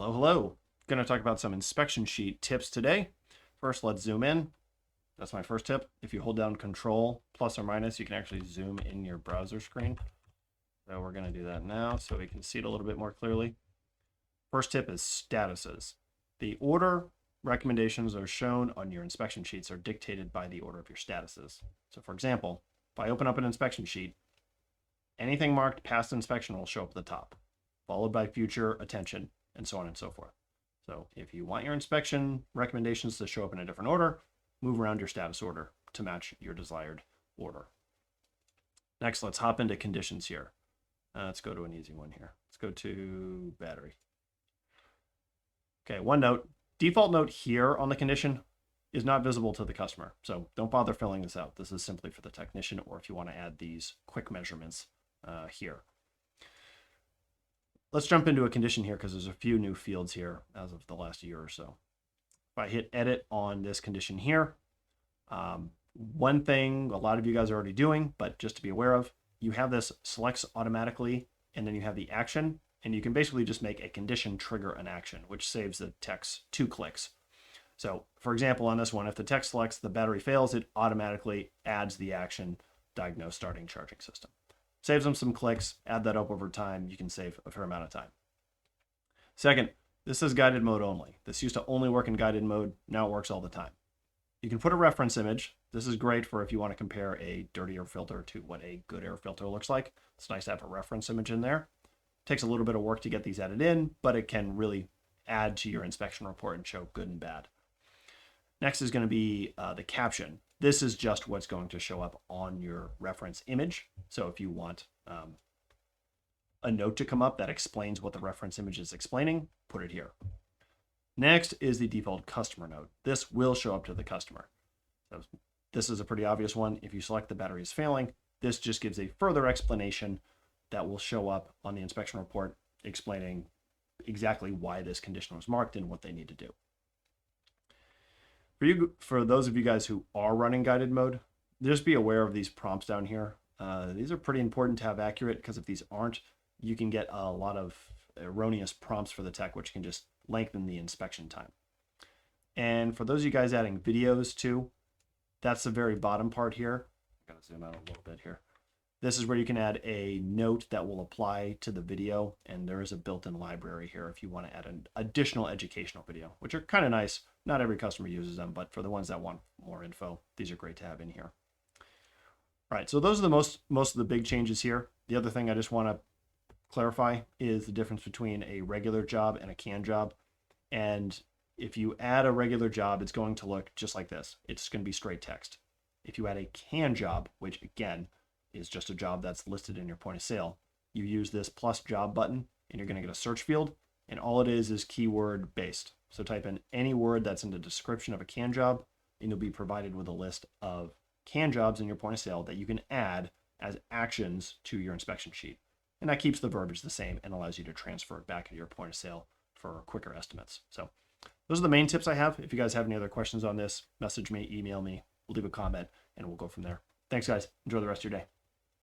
Hello, hello. Going to talk about some inspection sheet tips today. First, let's zoom in. That's my first tip. If you hold down Control plus or minus, you can actually zoom in your browser screen. So we're going to do that now so we can see it a little bit more clearly. First tip is statuses. The order recommendations are shown on your inspection sheets are dictated by the order of your statuses. So for example, if I open up an inspection sheet, anything marked past inspection will show up at the top, followed by future, attention, and so on and so forth. So if you want your inspection recommendations to show up in a different order, move around your status order to match your desired order. Next, let's hop into conditions here. Let's go to an easy one here. Let's go to battery. Okay, one note. Default note here on the condition is not visible to the customer. So don't bother filling this out. This is simply for the technician, or if you want to add these quick measurements here. Let's jump into a condition here because there's a few new fields here as of the last year or so. If I hit edit on this condition here, one thing a lot of you guys are already doing, but just to be aware of, you have this selects automatically, and then you have the action, and you can basically just make a condition trigger an action, which saves the text 2 clicks. So for example, on this one, if the text selects the battery fails, it automatically adds the action diagnose starting charging system. Saves them some clicks, add that up over time, you can save a fair amount of time. Second, this is guided mode only. This used to only work in guided mode, now it works all the time. You can put a reference image. This is great for if you want to compare a dirty air filter to what a good air filter looks like. It's nice to have a reference image in there. Takes a little bit of work to get these added in, but it can really add to your inspection report and show good and bad. Next is going to be the caption. This is just what's going to show up on your reference image. So if you want a note to come up that explains what the reference image is explaining, put it here. Next is the default customer note. This will show up to the customer. So this is a pretty obvious one. If you select the battery is failing, this just gives a further explanation that will show up on the inspection report explaining exactly why this condition was marked and what they need to do. For those of you guys who are running guided mode, just be aware of these prompts down here. These are pretty important to have accurate, because if these aren't, you can get a lot of erroneous prompts for the tech, which can just lengthen the inspection time. And for those of you guys adding videos too, that's the very bottom part here. I'm gonna zoom out a little bit here. This is where you can add a note that will apply to the video, and there is a built-in library here if you want to add an additional educational video, which are kind of nice. Not every customer uses them, but for the ones that want more info, these are great to have in here. All right, so those are the most of the big changes here. The other thing I just want to clarify is the difference between a regular job and a can job. And if you add a regular job, it's going to look just like this. It's going to be straight text. If you add a can job, which again is just a job that's listed in your point of sale, you use this plus job button and you're going to get a search field, and all it is keyword based. So type in any word that's in the description of a can job, and you'll be provided with a list of can jobs in your point of sale that you can add as actions to your inspection sheet. And that keeps the verbiage the same and allows you to transfer it back into your point of sale for quicker estimates. So those are the main tips I have. If you guys have any other questions on this, message me, email me, leave a comment, and we'll go from there. Thanks, guys. Enjoy the rest of your day.